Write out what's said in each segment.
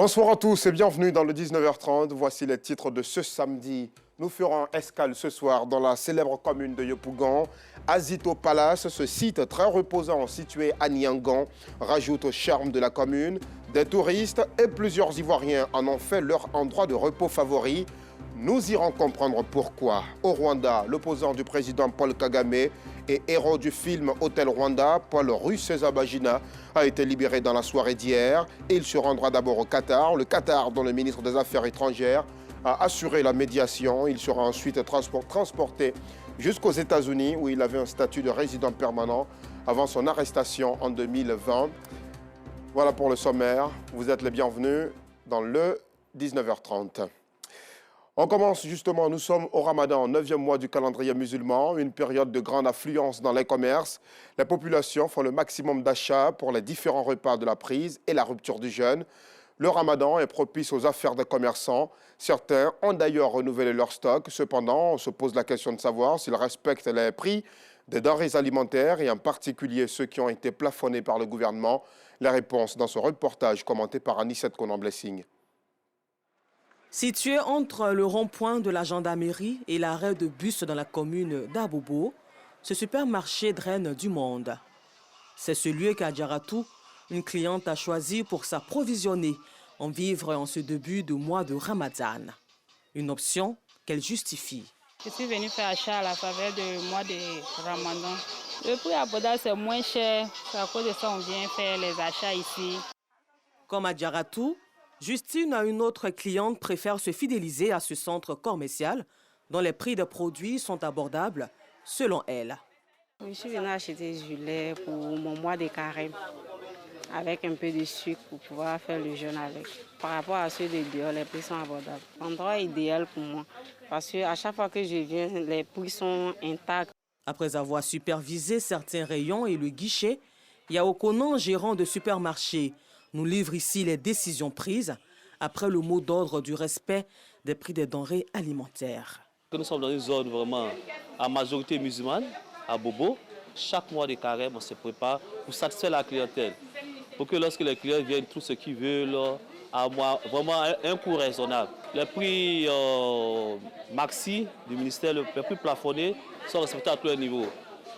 Bonsoir à tous et bienvenue dans le 19h30. Voici les titres de ce samedi. Nous ferons escale ce soir dans la célèbre commune de Yopougon. Azito Palace, ce site très reposant situé à Niangon, rajoute au charme de la commune. Des touristes et plusieurs Ivoiriens en ont fait leur endroit de repos favori. Nous irons comprendre pourquoi. Au Rwanda, l'opposant du président Paul Kagame et héros du film Hôtel Rwanda, Paul Rusesabagina, a été libéré dans la soirée d'hier. Il se rendra d'abord au Qatar. Le Qatar, dont le ministre des Affaires étrangères a assuré la médiation. Il sera ensuite transporté jusqu'aux États-Unis, où il avait un statut de résident permanent avant son arrestation en 2020. Voilà pour le sommaire. Vous êtes les bienvenus dans le 19h30. On commence justement, nous sommes au Ramadan, 9e mois du calendrier musulman, une période de grande affluence dans les commerces. Les populations font le maximum d'achats pour les différents repas de la prise et la rupture du jeûne. Le Ramadan est propice aux affaires des commerçants. Certains ont d'ailleurs renouvelé leur stock. Cependant, on se pose la question de savoir s'ils respectent les prix des denrées alimentaires et en particulier ceux qui ont été plafonnés par le gouvernement. Les réponses dans ce reportage commenté par Anissette Konan-Blessing. Situé entre le rond-point de la gendarmerie et l'arrêt de bus dans la commune d'Abobo, ce supermarché draine du monde. C'est ce lieu qu'Adjaratou, une cliente, a choisi pour s'approvisionner en vivre en ce début de mois de Ramadan. Une option qu'elle justifie. Je suis venue faire achat à la faveur du mois de Ramadan. Le prix abordable, c'est moins cher. C'est à cause de ça qu'on vient faire les achats ici. Comme Adjaratou, Justine, une autre cliente, préfère se fidéliser à ce centre commercial dont les prix des produits sont abordables, selon elle. Je suis venue acheter du lait pour mon mois de carême, avec un peu de sucre pour pouvoir faire le jeûne avec. Par rapport à ceux de dehors, les prix sont abordables. L'endroit idéal pour moi, parce qu'à chaque fois que je viens, les prix sont intacts. Après avoir supervisé certains rayons et le guichet, Yao Konan, gérant de supermarché, nous livre ici les décisions prises après le mot d'ordre du respect des prix des denrées alimentaires. Nous sommes dans une zone vraiment à majorité musulmane, à Bobo. Chaque mois de carême, on se prépare pour satisfaire la clientèle. Pour que lorsque les clients viennent, tout ce qu'ils veulent, à vraiment un coût raisonnable. Les prix maxi du ministère, les prix plafonnés, sont respectés à tous les niveaux.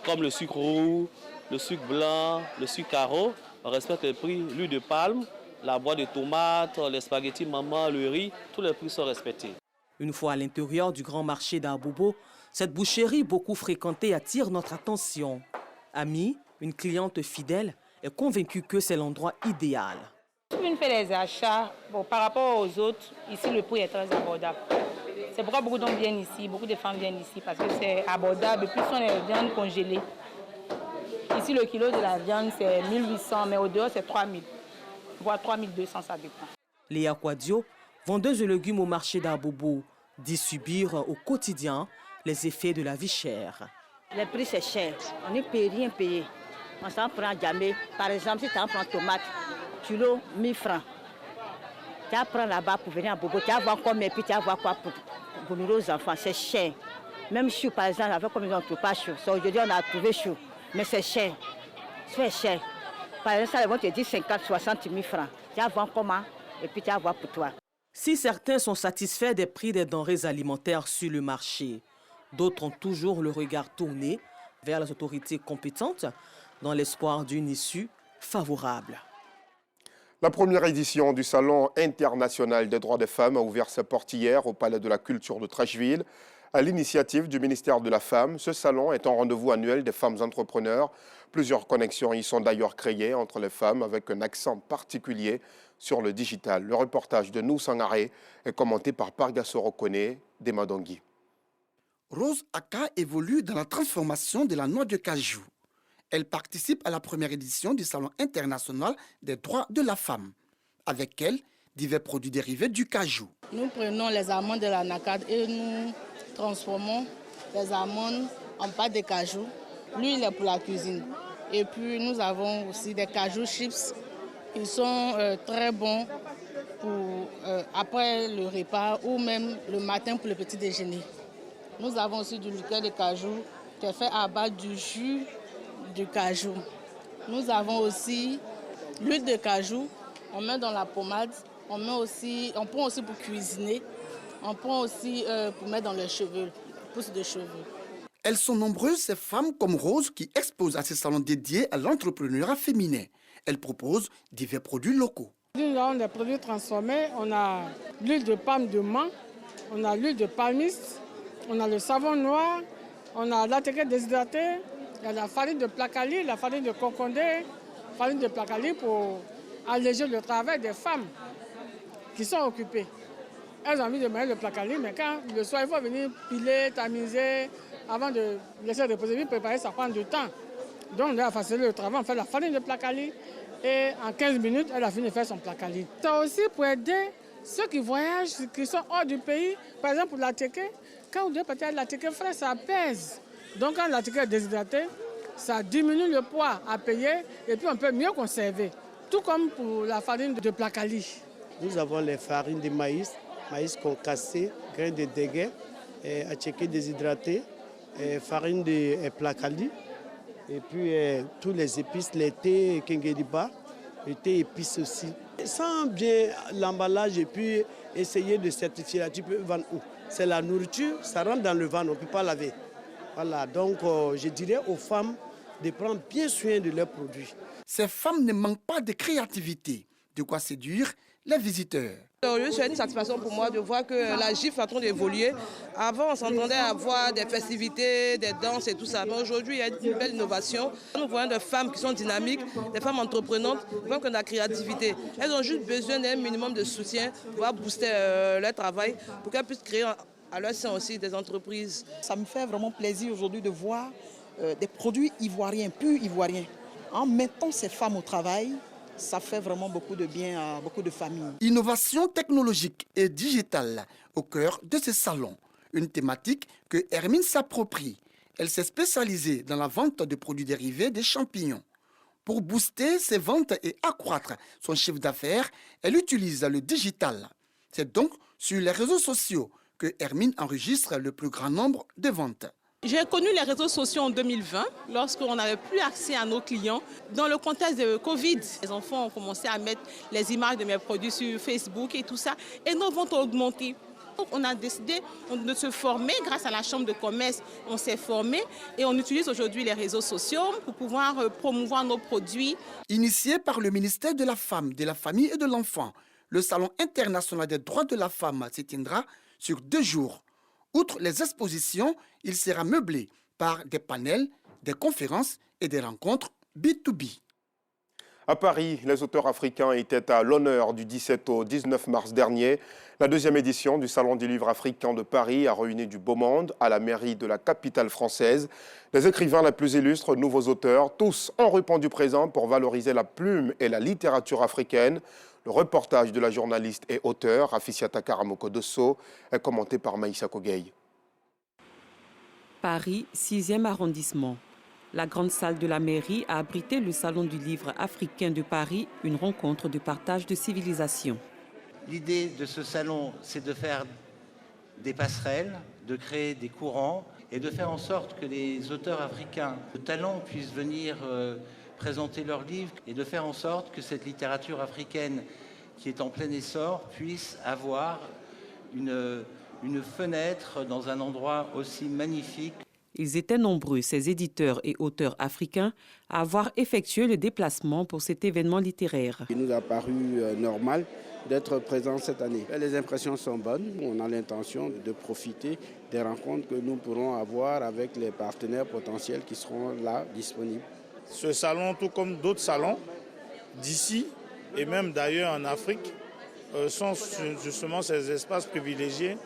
Comme le sucre roux, le sucre blanc, le sucre carreau. On respecte les prix, l'huile de palme, la boîte de tomates, les spaghettis maman, le riz, tous les prix sont respectés. Une fois à l'intérieur du grand marché d'Abobo, cette boucherie beaucoup fréquentée attire notre attention. Ami, une cliente fidèle, est convaincue que c'est l'endroit idéal. Je viens faire les achats. Bon, par rapport aux autres, ici le prix est très abordable. C'est pourquoi beaucoup d'hommes viennent ici, beaucoup de femmes viennent ici parce que c'est abordable. Et puis ce sont les viandes congelées. Ici, le kilo de la viande, c'est 1800, mais au dehors, c'est 3000, voire 3200, ça dépend. Léa Kwadio, vendeuse de légumes au marché d'Abobo, dit subir au quotidien les effets de la vie chère. Les prix, c'est cher. On ne peut rien payer. On s'en prend jamais. Par exemple, si tu en prends tomate, kilo, 1000 francs. Tu en prends là-bas pour venir à Bobo, tu vas voir combien, puis tu vas voir quoi pour nourrir aux enfants. C'est cher. Même chou, par exemple, avec comme ils n'ont pas chou. Aujourd'hui, on a trouvé chou. Mais c'est cher. C'est cher. Par exemple, ils vont te dire 50, 60 000 francs. Tu vas voir comment, et puis tu vas voir pour toi. Si certains sont satisfaits des prix des denrées alimentaires sur le marché, d'autres ont toujours le regard tourné vers les autorités compétentes dans l'espoir d'une issue favorable. La première édition du Salon international des droits des femmes a ouvert ses portes hier au Palais de la Culture de Trècheville. À l'initiative du ministère de la Femme, ce salon est un rendez-vous annuel des femmes entrepreneurs. Plusieurs connexions y sont d'ailleurs créées entre les femmes avec un accent particulier sur le digital. Le reportage de Nou Sangaré est commenté par Parga Sorokone d'Emadongui. Rose Aka évolue dans la transformation de la noix de cajou. Elle participe à la première édition du Salon international des droits de la femme. Avec elle, divers produits dérivés du cajou. Nous prenons les amandes de la nacade et nous transformons les amandes en pâte de cajou. L'huile est pour la cuisine. Et puis nous avons aussi des cajou chips. Ils sont très bons pour après le repas ou même le matin pour le petit déjeuner. Nous avons aussi du liqueur de cajou qui est fait à base du jus de cajou. Nous avons aussi l'huile de cajou. On met dans la pommade, on prend aussi pour cuisiner, on prend aussi pour mettre dans les cheveux, pousse de cheveux. Elles sont nombreuses, ces femmes comme Rose, qui exposent à ces salons dédiés à l'entrepreneuriat féminin. Elles proposent divers produits locaux. Nous avons des produits transformés. On a l'huile de palme de menthe, on a l'huile de palmiste, on a le savon noir, on a l'attiqué déshydraté, il y a la farine de placali, la farine de concondé, farine de placali pour alléger le travail des femmes qui sont occupées. Elles ont envie de mettre le placali, mais quand le soir, il faut venir piler, tamiser, avant de laisser reposer, puis préparer, ça prend du temps. Donc, on a facilité le travail, on fait la farine de placali et en 15 minutes, elle a fini de faire son placali. C'est aussi pour aider ceux qui voyagent, qui sont hors du pays. Par exemple, pour l'attiqué, quand vous devez partir à l'attiqué frais, ça pèse. Donc, quand l'attiqué est déshydraté, ça diminue le poids à payer et puis on peut mieux conserver. Tout comme pour la farine de placali. Nous avons les farines de maïs, maïs concassé, grains de déguet, attiqué déshydraté, farine de placali, et puis tous les épices, les thés, kengediba, les thés épices aussi. Sans bien l'emballage et puis essayer de certifier, tu peux vendre où? C'est la nourriture, ça rentre dans le ventre, on ne peut pas laver. Voilà, donc je dirais aux femmes de prendre bien soin de leurs produits. Ces femmes ne manquent pas de créativité, de quoi séduire les visiteurs. C'est une satisfaction pour moi de voir que la GIF est en train d'évoluer. Avant, on s'entendait avoir des festivités, des danses et tout ça. Mais aujourd'hui, il y a une belle innovation. Nous voyons des femmes qui sont dynamiques, des femmes entreprenantes, des femmes qui ont de la créativité. Elles ont juste besoin d'un minimum de soutien pour pouvoir booster leur travail, pour qu'elles puissent créer à leur sein aussi des entreprises. Ça me fait vraiment plaisir aujourd'hui de voir des produits ivoiriens, purs ivoiriens. En mettant ces femmes au travail, ça fait vraiment beaucoup de bien à beaucoup de familles. Innovation technologique et digitale au cœur de ce salon. Une thématique que Hermine s'approprie. Elle s'est spécialisée dans la vente de produits dérivés des champignons. Pour booster ses ventes et accroître son chiffre d'affaires, elle utilise le digital. C'est donc sur les réseaux sociaux que Hermine enregistre le plus grand nombre de ventes. J'ai connu les réseaux sociaux en 2020, lorsqu'on n'avait plus accès à nos clients. Dans le contexte de Covid, les enfants ont commencé à mettre les images de mes produits sur Facebook et tout ça, et nos ventes ont augmenté. Donc on a décidé de se former grâce à la Chambre de commerce. On s'est formé et on utilise aujourd'hui les réseaux sociaux pour pouvoir promouvoir nos produits. Initié par le ministère de la Femme, de la Famille et de l'Enfant, le Salon international des droits de la femme se tiendra sur 2 jours. Outre les expositions, il sera meublé par des panels, des conférences et des rencontres B2B. À Paris, les auteurs africains étaient à l'honneur du 17 au 19 mars dernier. La 2e édition du Salon du livre africain de Paris a réuni du beau monde à la mairie de la capitale française. Les écrivains les plus illustres, nouveaux auteurs, tous ont répondu présent pour valoriser la plume et la littérature africaine. Le reportage de la journaliste et auteure Rafisiata Karamoko Dosso est commenté par Maïssa Kogei. Paris, 6e arrondissement. La grande salle de la mairie a abrité le Salon du livre africain de Paris, une rencontre de partage de civilisation. L'idée de ce salon, c'est de faire des passerelles, de créer des courants et de faire en sorte que les auteurs africains de talent puissent venir présenter leurs livres et de faire en sorte que cette littérature africaine qui est en plein essor puisse avoir une fenêtre dans un endroit aussi magnifique. Ils étaient nombreux, ces éditeurs et auteurs africains, à avoir effectué le déplacement pour cet événement littéraire. Il nous a paru normal d'être présents cette année. Les impressions sont bonnes. On a l'intention de profiter des rencontres que nous pourrons avoir avec les partenaires potentiels qui seront là disponibles. Ce salon, tout comme d'autres salons d'ici et même d'ailleurs en Afrique, sont justement ces espaces privilégiés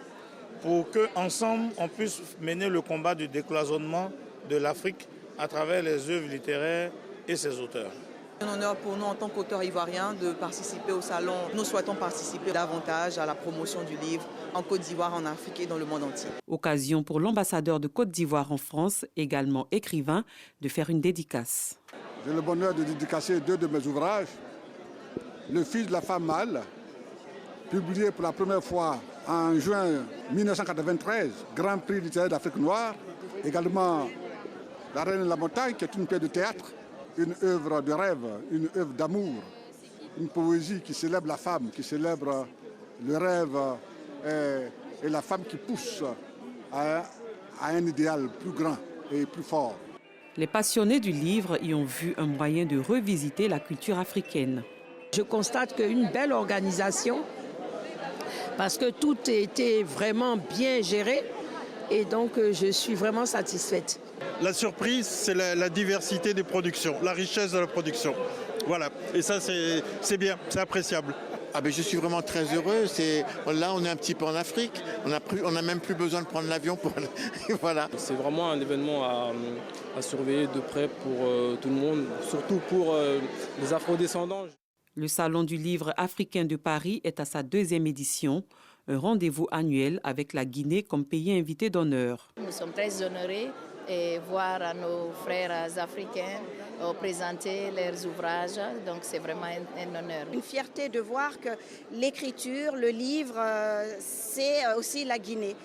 pour qu'ensemble on puisse mener le combat du décloisonnement de l'Afrique à travers les œuvres littéraires et ses auteurs. C'est un honneur pour nous en tant qu'auteurs ivoiriens de participer au salon. Nous souhaitons participer davantage à la promotion du livre en Côte d'Ivoire, en Afrique et dans le monde entier. Occasion pour l'ambassadeur de Côte d'Ivoire en France, également écrivain, de faire une dédicace. J'ai le bonheur de dédicacer 2 de mes ouvrages. Le fils de la femme mâle, publié pour la première fois en juin 1993, Grand Prix littéraire d'Afrique noire. Également La Reine de la montagne, qui est une pièce de théâtre, une œuvre de rêve, une œuvre d'amour une poésie qui célèbre la femme, qui célèbre le rêve et la femme qui pousse à un idéal plus grand et plus fort. Les passionnés du livre y ont vu un moyen de revisiter la culture africaine. Je constate qu'une belle organisation, parce que tout a été vraiment bien géré et donc je suis vraiment satisfaite. La surprise, c'est la diversité des productions, la richesse de la production. Voilà, et ça c'est bien, c'est appréciable. Ah ben je suis vraiment très heureux. Là, on est un petit peu en Afrique. On n'a même plus besoin de prendre l'avion pour aller. Voilà. C'est vraiment un événement à surveiller de près pour tout le monde, surtout pour les afrodescendants. Le Salon du livre africain de Paris est à sa 2e édition, un rendez-vous annuel avec la Guinée comme pays invité d'honneur. Nous sommes très honorés de voir nos frères africains présenter leurs ouvrages, donc c'est vraiment un honneur. Une fierté de voir que l'écriture, le livre, c'est aussi la Guinée.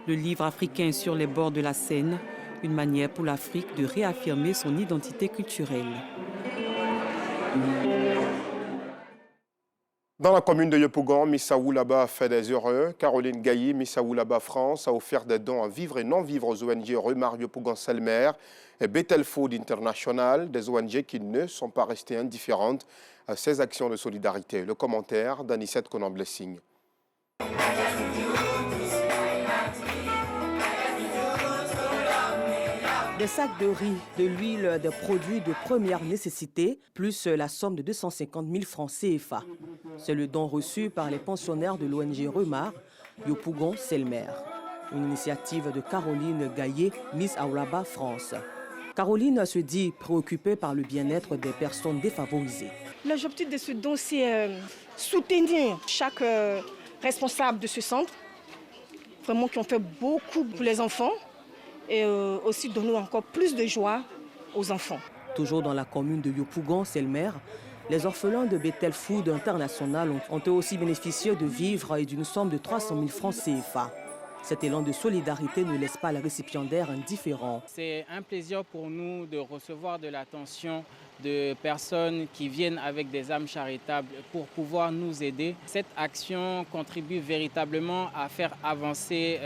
Le livre africain sur les bords de la Seine, une manière pour l'Afrique de réaffirmer son identité culturelle. Dans la commune de Yopougon, Missaou là-bas fait des heureux. Caroline Gailly, Missaou là-bas France, a offert des dons à vivre et non-vivre aux ONG Remar Yopougon-Selmer et Bethel Food International, des ONG qui ne sont pas restées indifférentes à ces actions de solidarité. Le commentaire d'Anicette Conan-Blessing. Des sacs de riz, de l'huile, des produits de première nécessité, plus la somme de 250 000 francs CFA. C'est le don reçu par les pensionnaires de l'ONG Remar, Yopougon-Selmer. Une initiative de Caroline Gaillet, Miss Aoulaba France. Caroline se dit préoccupée par le bien-être des personnes défavorisées. L'objectif de ce don, c'est soutenir chaque responsable de ce centre, vraiment qui ont fait beaucoup pour les enfants, et aussi donner encore plus de joie aux enfants. Toujours dans la commune de Yopougon-Selmer, les orphelins de Bethel Food International ont eux aussi bénéficié de vivres et d'une somme de 300 000 francs CFA. Cet élan de solidarité ne laisse pas les récipiendaires indifférents. C'est un plaisir pour nous de recevoir de l'attention de personnes qui viennent avec des âmes charitables pour pouvoir nous aider. Cette action contribue véritablement à faire avancer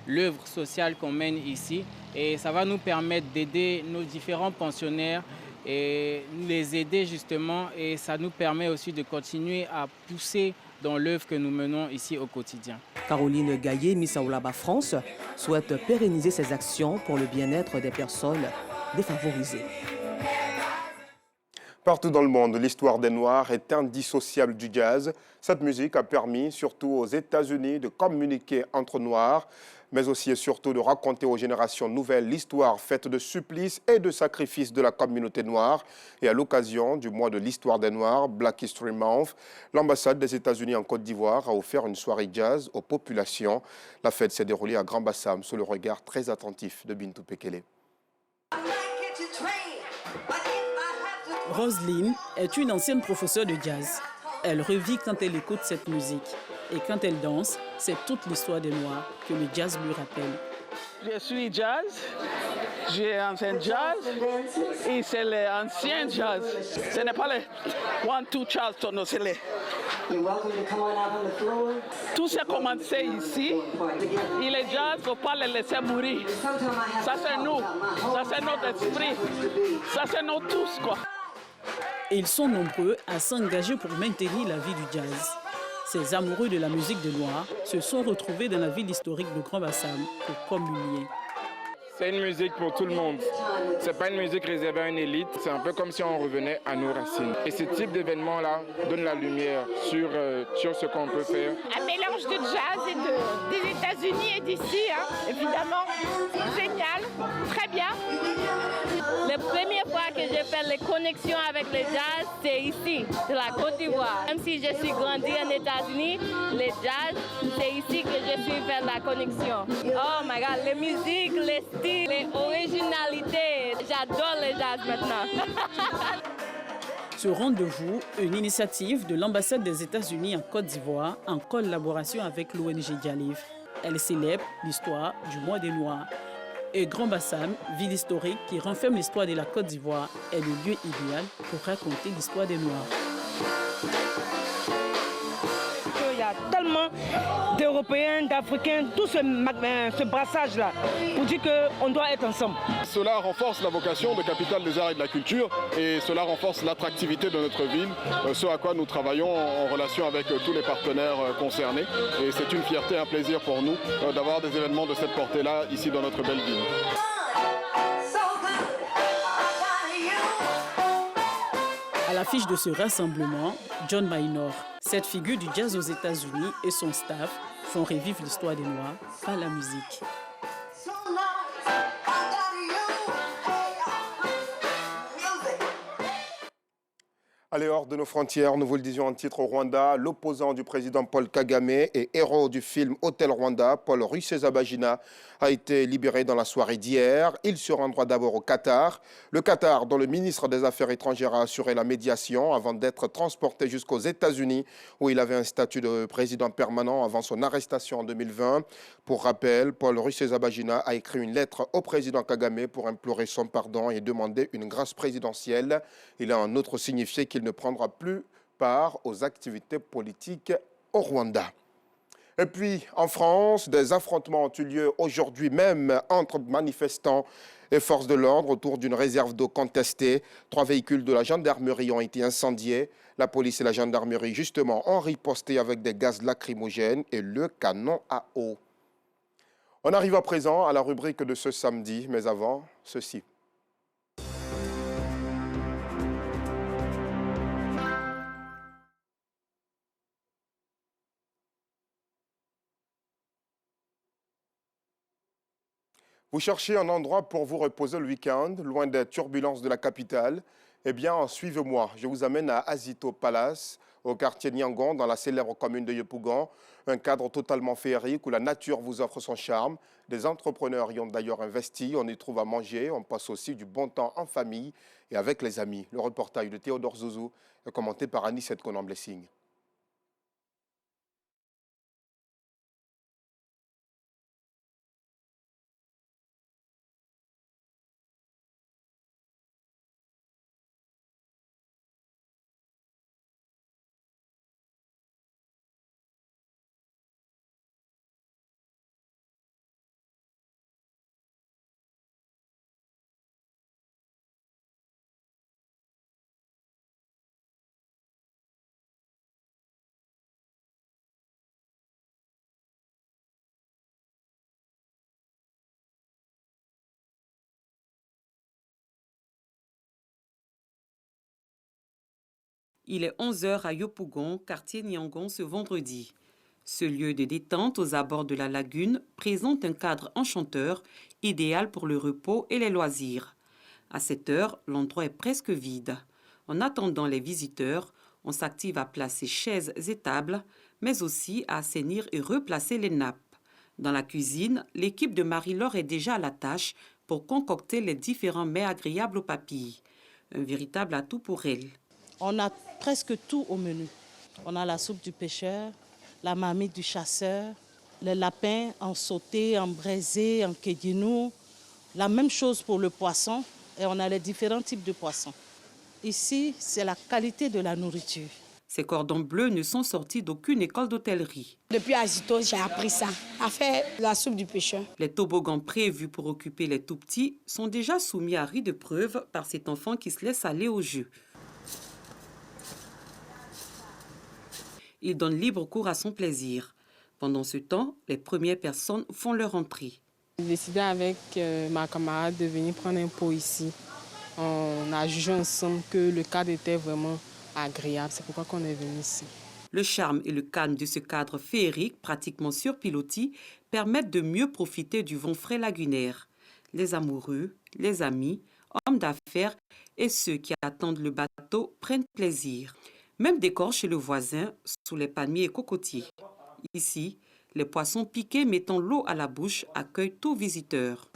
l'œuvre sociale qu'on mène ici et ça va nous permettre d'aider nos différents pensionnaires et les aider justement et ça nous permet aussi de continuer à pousser dans l'œuvre que nous menons ici au quotidien. Caroline Gaillet, Miss Aoulaba France, souhaite pérenniser ces actions pour le bien-être des personnes défavorisées. Partout dans le monde, l'histoire des Noirs est indissociable du jazz. Cette musique a permis, surtout aux États-Unis, de communiquer entre Noirs, mais aussi et surtout de raconter aux générations nouvelles l'histoire faite de supplices et de sacrifices de la communauté noire. Et à l'occasion du mois de l'histoire des Noirs, Black History Month, l'ambassade des États-Unis en Côte d'Ivoire a offert une soirée jazz aux populations. La fête s'est déroulée à Grand-Bassam sous le regard très attentif de Bintou Pekele. Roselyne est une ancienne professeure de jazz. Elle revit quand elle écoute cette musique. Et quand elle danse, c'est toute l'histoire des Noirs que le jazz lui rappelle. Je suis jazz, j'ai ancien jazz et c'est l'ancien jazz. Ce n'est pas les 1-2 jazz, non, c'est les... Tout s'est commencé ici et les jazz, il ne faut pas les laisser mourir. Ça c'est nous, ça c'est notre esprit, ça c'est nous tous quoi. Et ils sont nombreux à s'engager pour maintenir la vie du jazz. Ces amoureux de la musique de Noir se sont retrouvés dans la ville historique de Grand-Bassam pour communier. C'est une musique pour tout le monde. C'est pas une musique réservée à une élite. C'est un peu comme si on revenait à nos racines. Et ce type d'événement-là donne la lumière sur ce qu'on peut faire. Un mélange de jazz et des États-Unis et d'ici, hein, évidemment. Génial, très bien. La première fois que j'ai fait les connexions avec le jazz, c'est ici, de la Côte d'Ivoire. Même si je suis grandi aux États-Unis, le jazz, c'est ici que je suis fait la connexion. Oh my God, les musiques, les styles, les originalités. J'adore le jazz maintenant. Ce rendez-vous, une initiative de l'ambassade des États-Unis en Côte d'Ivoire en collaboration avec l'ONG Dialif. Elle célèbre l'histoire du mois des Noirs. Et Grand-Bassam, ville historique qui renferme l'histoire de la Côte d'Ivoire, est le lieu idéal pour raconter l'histoire des Noirs. Il y a tellement d'Européens, d'Africains, tout ce brassage-là, pour dire qu'on doit être ensemble. Cela renforce la vocation de capitale des arts et de la culture et cela renforce l'attractivité de notre ville, ce à quoi nous travaillons en relation avec tous les partenaires concernés. Et c'est une fierté, un plaisir pour nous d'avoir des événements de cette portée-là ici dans notre belle ville. À l'affiche de ce rassemblement, John Maynor. Cette figure du jazz aux États-Unis et son staff font revivre l'histoire des Noirs par la musique. Allez, hors de nos frontières, nous vous le disions en titre au Rwanda, l'opposant du président Paul Kagame et héros du film Hôtel Rwanda, Paul Rusesabagina, a été libéré dans la soirée d'hier. Il se rendra d'abord au Qatar. Le Qatar, dont le ministre des Affaires étrangères a assuré la médiation avant d'être transporté jusqu'aux États-Unis, où il avait un statut de président permanent avant son arrestation en 2020. Pour rappel, Paul Rusesabagina a écrit une lettre au président Kagame pour implorer son pardon et demander une grâce présidentielle. Il a en outre signifié qu'il ne prendra plus part aux activités politiques au Rwanda. Et puis, en France, des affrontements ont eu lieu aujourd'hui même entre manifestants et forces de l'ordre autour d'une réserve d'eau contestée. 3 véhicules de la gendarmerie ont été incendiés. La police et la gendarmerie, justement, ont riposté avec des gaz lacrymogènes et le canon à eau. On arrive à présent à la rubrique de ce samedi, mais avant, ceci. Vous cherchez un endroit pour vous reposer le week-end, loin des turbulences de la capitale? Eh bien, suivez-moi. Je vous amène à Azito Palace, au quartier Nyangon, dans la célèbre commune de Yopougon. Un cadre totalement féerique où la nature vous offre son charme. Des entrepreneurs y ont d'ailleurs investi. On y trouve à manger. On passe aussi du bon temps en famille et avec les amis. Le reportage de Théodore Zouzou est commenté par Anissette Conan-Blessing. Il est 11h à Yopougon, quartier Nyangon, ce vendredi. Ce lieu de détente aux abords de la lagune présente un cadre enchanteur, idéal pour le repos et les loisirs. À cette heure, l'endroit est presque vide. En attendant les visiteurs, on s'active à placer chaises et tables, mais aussi à assainir et replacer les nappes. Dans la cuisine, l'équipe de Marie-Laure est déjà à la tâche pour concocter les différents mets agréables aux papilles. Un véritable atout pour elle. On a presque tout au menu. On a la soupe du pêcheur, la marmite du chasseur, le lapin en sauté, en braisé, en kédinou. La même chose pour le poisson et on a les différents types de poissons. Ici, c'est la qualité de la nourriture. Ces cordons bleus ne sont sortis d'aucune école d'hôtellerie. Depuis Azito, j'ai appris ça, à faire la soupe du pêcheur. Les toboggans prévus pour occuper les tout-petits sont déjà soumis à rude épreuve par cet enfant qui se laisse aller au jeu. Il donne libre cours à son plaisir. Pendant ce temps, les premières personnes font leur entrée. J'ai décidé avec ma camarade de venir prendre un pot ici. On a jugé ensemble que le cadre était vraiment agréable. C'est pourquoi on est venu ici. Le charme et le calme de ce cadre féerique, pratiquement surpilotis, permettent de mieux profiter du vent frais lagunaire. Les amoureux, les amis, hommes d'affaires et ceux qui attendent le bateau prennent plaisir. Même décor chez le voisin, sous les palmiers et cocotiers. Ici, les poissons piqués mettant l'eau à la bouche accueillent tout visiteur.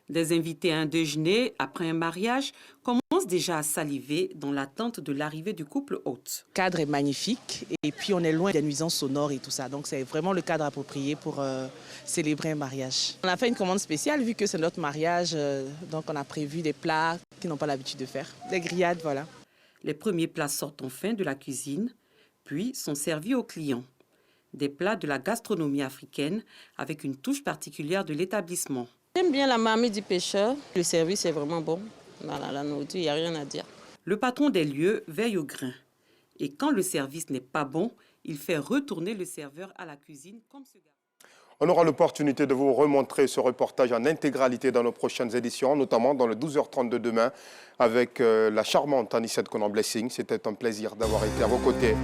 Des invités à un déjeuner après un mariage commencent déjà à saliver dans l'attente de l'arrivée du couple hôte. Le cadre est magnifique et puis on est loin des nuisances sonores et tout ça. Donc c'est vraiment le cadre approprié pour célébrer un mariage. On a fait une commande spéciale vu que c'est notre mariage. Donc on a prévu des plats qu'ils n'ont pas l'habitude de faire. Des grillades, voilà. Les premiers plats sortent enfin de la cuisine, puis sont servis aux clients. Des plats de la gastronomie africaine avec une touche particulière de l'établissement. J'aime bien la marmite du pêcheur. Le service est vraiment bon. Voilà, la nourriture, il n'y a rien à dire. Le patron des lieux veille au grain. Et quand le service n'est pas bon, il fait retourner le serveur à la cuisine comme ce gars. On aura l'opportunité de vous remontrer ce reportage en intégralité dans nos prochaines éditions, notamment dans le 12h30 de demain avec la charmante Anissette Conan Blessing. C'était un plaisir d'avoir été à vos côtés.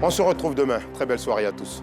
On se retrouve demain. Très belle soirée à tous.